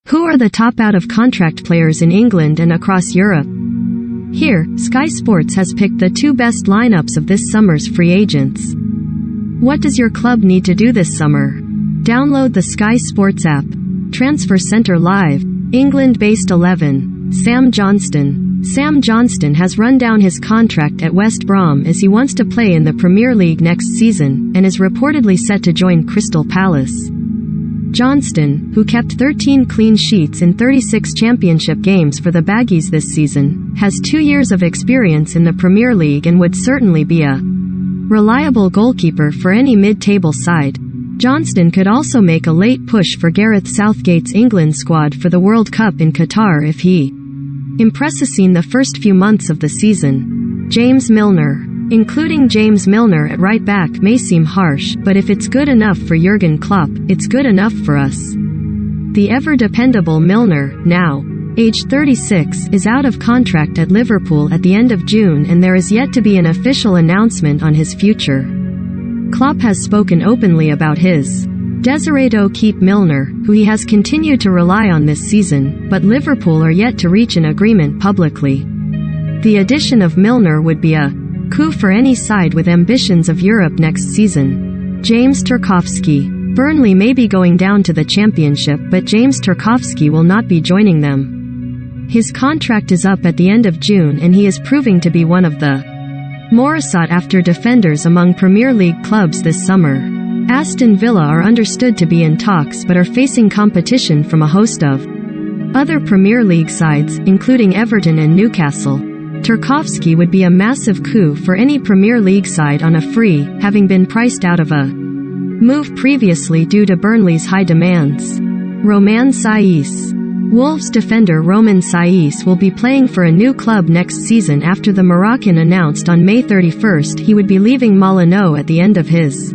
Who are the top out-of-contract players in England and across Europe? Here, Sky Sports has picked the 2 best lineups of this summer's free agents. What does your club need to do this summer? Download the Sky Sports app. Transfer Centre Live. England-based 11. Sam Johnston. Sam Johnston has run down his contract at West Brom as he wants to play in the Premier League next season, and is reportedly set to join Crystal Palace. Johnston, who kept 13 clean sheets in 36 championship games for the Baggies this season, has 2 years of experience in the Premier League and would certainly be a reliable goalkeeper for any mid-table side. Johnston could also make a late push for Gareth Southgate's England squad for the World Cup in Qatar if he impresses in the first few months of the season. James Milner. Including James Milner at right back may seem harsh, but if it's good enough for Jurgen Klopp, it's good enough for us. The ever-dependable Milner, now aged 36, is out of contract at Liverpool at the end of June, and there is yet to be an official announcement on his future. Klopp has spoken openly about his desire to keep Milner, who he has continued to rely on this season, but Liverpool are yet to reach an agreement publicly. The addition of Milner would be a coup for any side with ambitions of Europe next season. James Turkovsky. Burnley may be going down to the Championship, but James Turkovsky will not be joining them. His contract is up at the end of June, and he is proving to be one of the more sought-after defenders among Premier League clubs this summer. Aston Villa are understood to be in talks but are facing competition from a host of other Premier League sides, including Everton and Newcastle. Turkovsky would be a massive coup for any Premier League side on a free, having been priced out of a move previously due to Burnley's high demands. Romain Saiss. Wolves defender Romain Saiss will be playing for a new club next season after the Moroccan announced on May 31st he would be leaving Molineux at the end of his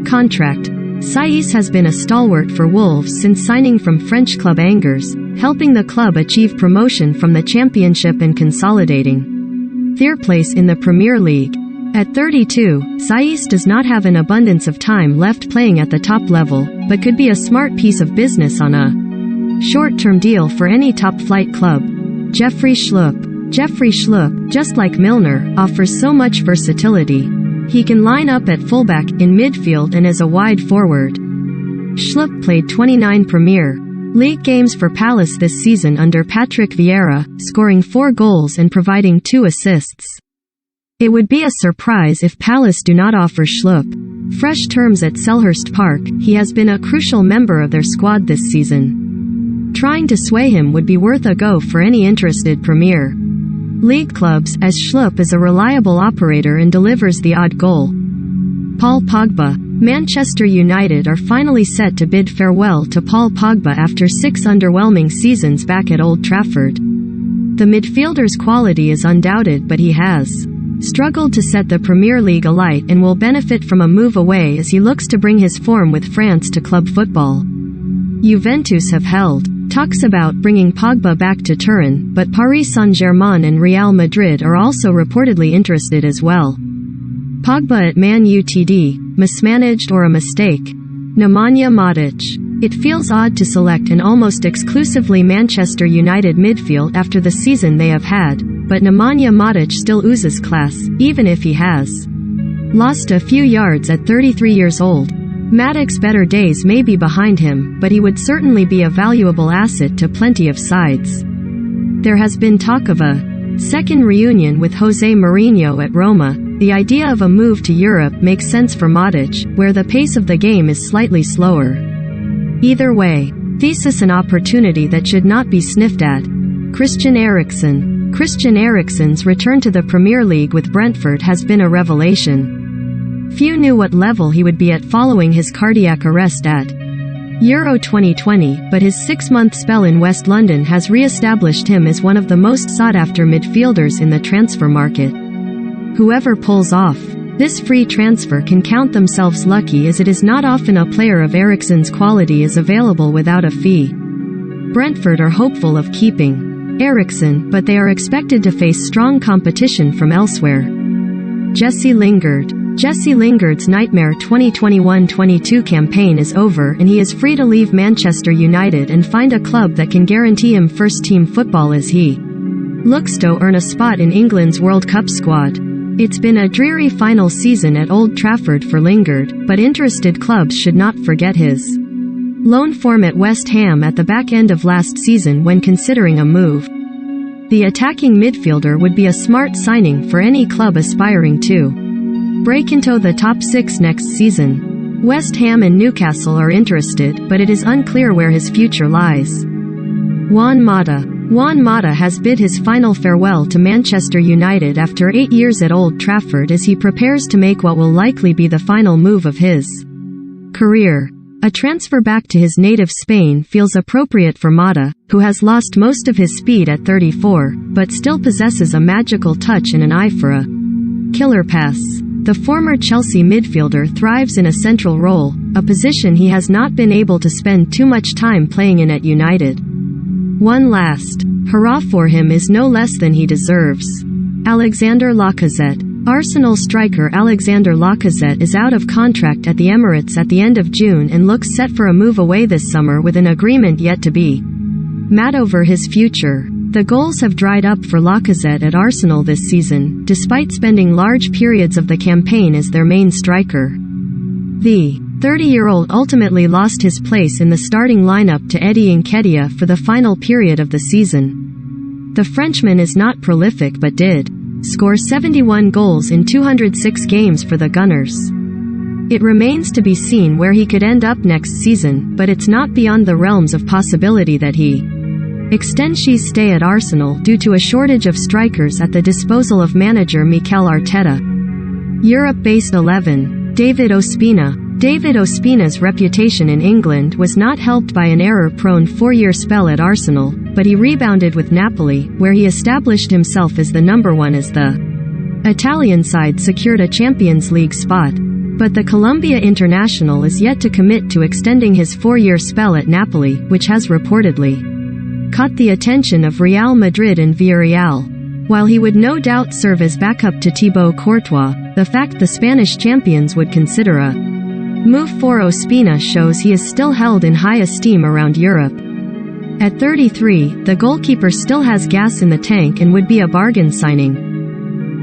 contract. Saiss has been a stalwart for Wolves since signing from French club Angers, helping the club achieve promotion from the Championship and consolidating their place in the Premier League. At 32, Saiss does not have an abundance of time left playing at the top level, but could be a smart piece of business on a short-term deal for any top-flight club. Jeffrey Schloop. Jeffrey Schloop, just like Milner, offers so much versatility. He can line up at fullback, in midfield and as a wide forward. Schloop played 29 Premier League games for Palace this season under Patrick Vieira, scoring 4 goals and providing 2 assists. It would be a surprise if Palace do not offer Schloop fresh terms at Selhurst Park. He has been a crucial member of their squad this season. Trying to sway him would be worth a go for any interested Premier League clubs, as Schloop is a reliable operator and delivers the odd goal. Paul Pogba. Manchester United are finally set to bid farewell to Paul Pogba after 6 underwhelming seasons back at Old Trafford. The midfielder's quality is undoubted, but he has struggled to set the Premier League alight and will benefit from a move away as he looks to bring his form with France to club football. Juventus have held talks about bringing Pogba back to Turin, but Paris Saint-Germain and Real Madrid are also reportedly interested as well. Pogba at Man Utd, mismanaged or a mistake? Nemanja Matic. It feels odd to select an almost exclusively Manchester United midfield after the season they have had, but Nemanja Matic still oozes class, even if he has lost a few yards at 33 years old. Matic's better days may be behind him, but he would certainly be a valuable asset to plenty of sides. There has been talk of a second reunion with Jose Mourinho at Roma. The idea of a move to Europe makes sense for Matic, where the pace of the game is slightly slower. Either way, thesis an opportunity that should not be sniffed at. Christian Eriksen. Christian Eriksen's return to the Premier League with Brentford has been a revelation. Few knew what level he would be at following his cardiac arrest at Euro 2020, but his 6-month spell in West London has re-established him as one of the most sought-after midfielders in the transfer market. Whoever pulls off this free transfer can count themselves lucky, as it is not often a player of Eriksen's quality is available without a fee. Brentford are hopeful of keeping Eriksen, but they are expected to face strong competition from elsewhere. Jesse Lingard. Jesse Lingard's nightmare 2021-22 campaign is over and he is free to leave Manchester United and find a club that can guarantee him first-team football as he looks to earn a spot in England's World Cup squad. It's been a dreary final season at Old Trafford for Lingard, but interested clubs should not forget his loan form at West Ham at the back end of last season when considering a move. The attacking midfielder would be a smart signing for any club aspiring to break into the top 6 next season. West Ham and Newcastle are interested, but it is unclear where his future lies. Juan Mata. Juan Mata has bid his final farewell to Manchester United after 8 years at Old Trafford as he prepares to make what will likely be the final move of his career. A transfer back to his native Spain feels appropriate for Mata, who has lost most of his speed at 34, but still possesses a magical touch and an eye for a killer pass. The former Chelsea midfielder thrives in a central role, a position he has not been able to spend too much time playing in at United. One last hurrah for him is no less than he deserves. Alexander Lacazette. Arsenal striker Alexander Lacazette is out of contract at the Emirates at the end of June and looks set for a move away this summer with an agreement yet to be made over his future. The goals have dried up for Lacazette at Arsenal this season, despite spending large periods of the campaign as their main striker. The 30-year-old ultimately lost his place in the starting lineup to Eddie Nketiah for the final period of the season. The Frenchman is not prolific but did score 71 goals in 206 games for the Gunners. It remains to be seen where he could end up next season, but it's not beyond the realms of possibility that he extends his stay at Arsenal due to a shortage of strikers at the disposal of manager Mikel Arteta. Europe-based 11. David Ospina. David Ospina's reputation in England was not helped by an error-prone 4-year spell at Arsenal, but he rebounded with Napoli, where he established himself as the number one as the Italian side secured a Champions League spot. But the Colombia international is yet to commit to extending his 4-year spell at Napoli, which has reportedly caught the attention of Real Madrid and Villarreal. While he would no doubt serve as backup to Thibaut Courtois, the fact the Spanish champions would consider a move for Ospina shows he is still held in high esteem around Europe. At 33, the goalkeeper still has gas in the tank and would be a bargain signing.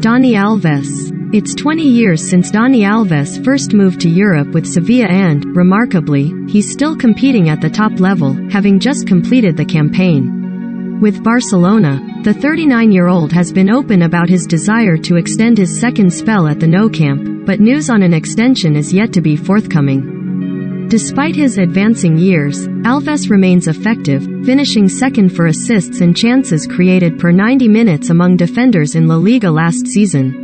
Dani Alves. It's 20 years since Dani Alves first moved to Europe with Sevilla and, remarkably, he's still competing at the top level, having just completed the campaign with Barcelona. The 39-year-old has been open about his desire to extend his second spell at the Nou Camp, but news on an extension is yet to be forthcoming. Despite his advancing years, Alves remains effective, finishing second for assists and chances created per 90 minutes among defenders in La Liga last season.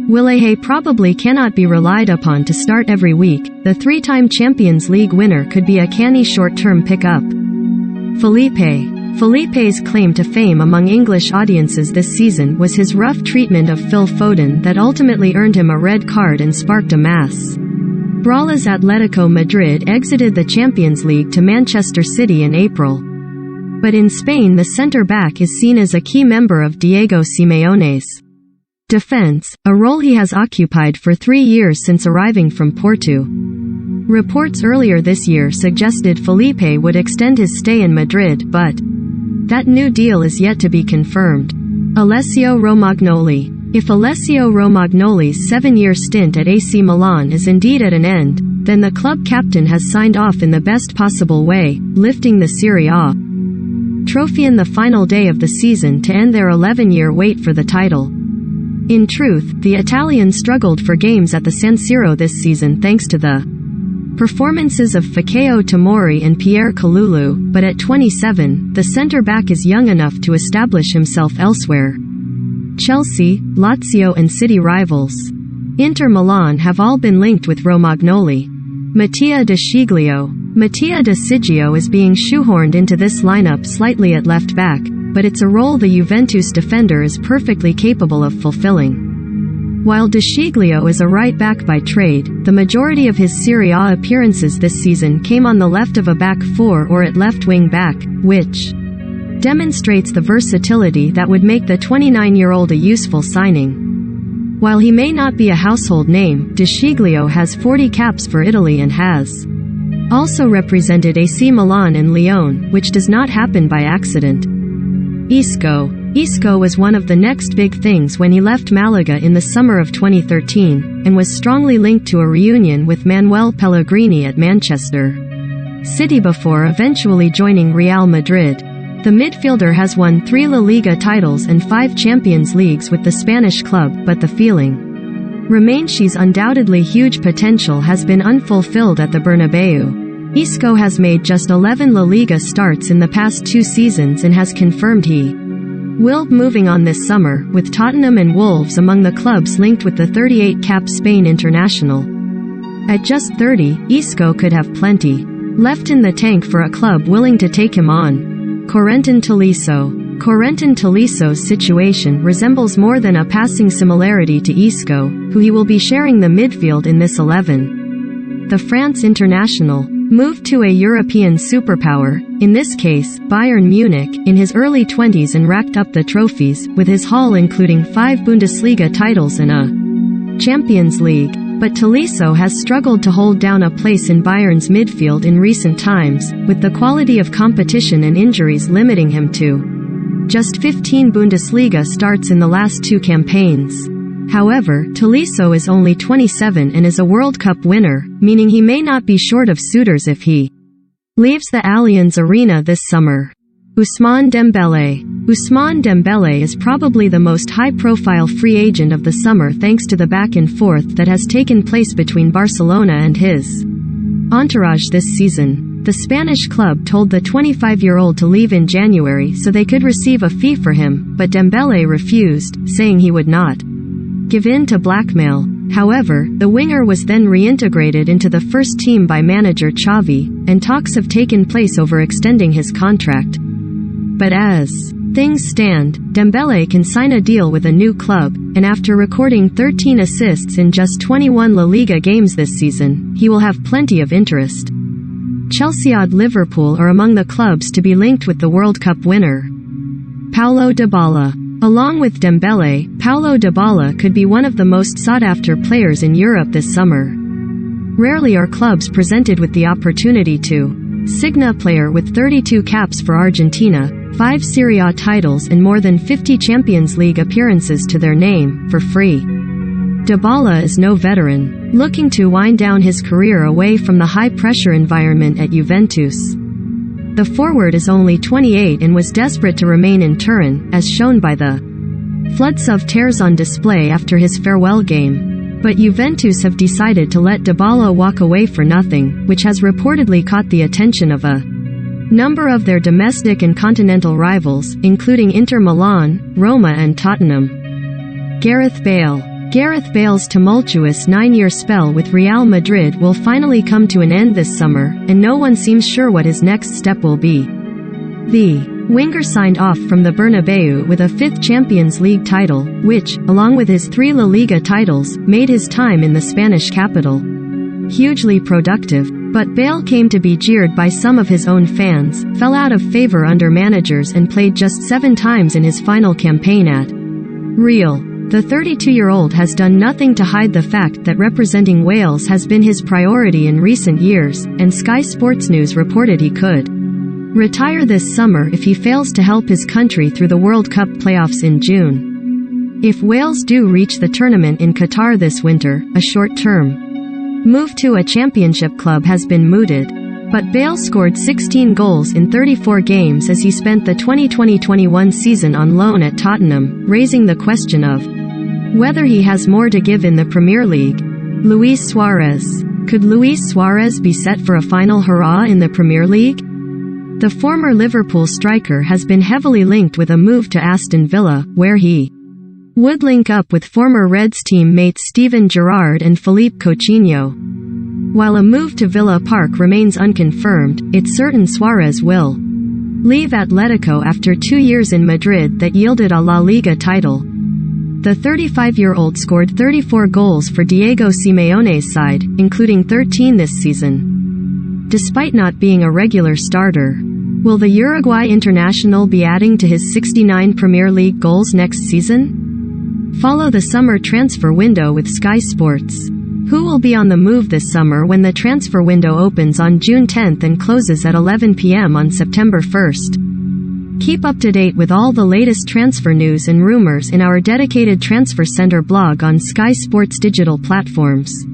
Willian probably cannot be relied upon to start every week. The 3-time Champions League winner could be a canny short-term pickup. Felipe's claim to fame among English audiences this season was his rough treatment of Phil Foden that ultimately earned him a red card and sparked a mass brawl as Atletico Madrid exited the Champions League to Manchester City in April. But in Spain, the centre-back is seen as a key member of Diego Simeone's defense, a role he has occupied for 3 years since arriving from Porto. Reports earlier this year suggested Felipe would extend his stay in Madrid, but that new deal is yet to be confirmed. Alessio Romagnoli. If Alessio Romagnoli's 7-year stint at AC Milan is indeed at an end, then the club captain has signed off in the best possible way, lifting the Serie A trophy in the final day of the season to end their 11-year wait for the title. In truth, the Italian struggled for games at the San Siro this season thanks to the performances of Fikayo Tomori and Pierre Kalulu, but at 27, the centre-back is young enough to establish himself elsewhere. Chelsea, Lazio and City rivals Inter Milan have all been linked with Romagnoli. Mattia De Sciglio is being shoehorned into this lineup slightly at left back, but it's a role the Juventus defender is perfectly capable of fulfilling. While De Sciglio is a right back by trade, the majority of his Serie A appearances this season came on the left of a back four or at left wing back, which demonstrates the versatility that would make the 29-year-old a useful signing. While he may not be a household name, De Sciglio has 40 caps for Italy and has also represented AC Milan and Lyon, which does not happen by accident. Isco was one of the next big things when he left Malaga in the summer of 2013, and was strongly linked to a reunion with Manuel Pellegrini at Manchester City before eventually joining Real Madrid. The midfielder has won 3 La Liga titles and 5 Champions Leagues with the Spanish club, but the feeling remains his undoubtedly huge potential has been unfulfilled at the Bernabeu. Isco has made just 11 La Liga starts in the past 2 seasons and has confirmed he will be moving on this summer, with Tottenham and Wolves among the clubs linked with the 38-cap Spain international. At just 30, Isco could have plenty left in the tank for a club willing to take him on. Corentin Tolisso's situation resembles more than a passing similarity to Isco, who he will be sharing the midfield in this 11. The France international moved to a European superpower, in this case, Bayern Munich, in his early 20s and racked up the trophies, with his haul including 5 Bundesliga titles and a Champions League. But Tolisso has struggled to hold down a place in Bayern's midfield in recent times, with the quality of competition and injuries limiting him to just 15 Bundesliga starts in the last 2 campaigns. However, Tolisso is only 27 and is a World Cup winner, meaning he may not be short of suitors if he leaves the Allianz Arena this summer. Usman Dembele is probably the most high-profile free agent of the summer thanks to the back-and-forth that has taken place between Barcelona and his entourage this season. The Spanish club told the 25-year-old to leave in January so they could receive a fee for him, but Dembele refused, saying he would not give in to blackmail. However, the winger was then reintegrated into the first team by manager Xavi, and talks have taken place over extending his contract. But as things stand, Dembele can sign a deal with a new club, and after recording 13 assists in just 21 La Liga games this season, he will have plenty of interest. Chelsea and Liverpool are among the clubs to be linked with the World Cup winner. Paulo Dybala. Along with Dembele, Paulo Dybala could be one of the most sought-after players in Europe this summer. Rarely are clubs presented with the opportunity to sign a player with 32 caps for Argentina, 5 Serie A titles and more than 50 Champions League appearances to their name, for free. Dybala is no veteran, looking to wind down his career away from the high-pressure environment at Juventus. The forward is only 28 and was desperate to remain in Turin, as shown by the floods of tears on display after his farewell game. But Juventus have decided to let Dybala walk away for nothing, which has reportedly caught the attention of a number of their domestic and continental rivals, including Inter Milan, Roma and Tottenham. Gareth Bale's tumultuous 9-year spell with Real Madrid will finally come to an end this summer, and no one seems sure what his next step will be. The winger signed off from the Bernabeu with a 5th Champions League title, which, along with his 3 La Liga titles, made his time in the Spanish capital hugely productive. But Bale came to be jeered by some of his own fans, fell out of favor under managers and played just 7 times in his final campaign at Real. The 32-year-old has done nothing to hide the fact that representing Wales has been his priority in recent years, and Sky Sports News reported he could retire this summer if he fails to help his country through the World Cup playoffs in June. If Wales do reach the tournament in Qatar this winter, a short-term move to a championship club has been mooted. But Bale scored 16 goals in 34 games as he spent the 2020-21 season on loan at Tottenham, raising the question of whether he has more to give in the Premier League. Luis Suarez. Could Luis Suarez be set for a final hurrah in the Premier League? The former Liverpool striker has been heavily linked with a move to Aston Villa, where he would link up with former Reds teammates Steven Gerrard and Philippe Coutinho. While a move to Villa Park remains unconfirmed, it's certain Suarez will leave Atletico after 2 years in Madrid that yielded a La Liga title. The 35-year-old scored 34 goals for Diego Simeone's side, including 13 this season. Despite not being a regular starter, will the Uruguay international be adding to his 69 Premier League goals next season? Follow the summer transfer window with Sky Sports. Who will be on the move this summer when the transfer window opens on June 10th and closes at 11 p.m. on September 1st? Keep up to date with all the latest transfer news and rumors in our dedicated Transfer Center blog on Sky Sports digital platforms.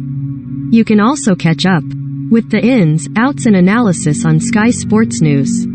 You can also catch up with the ins, outs and analysis on Sky Sports News.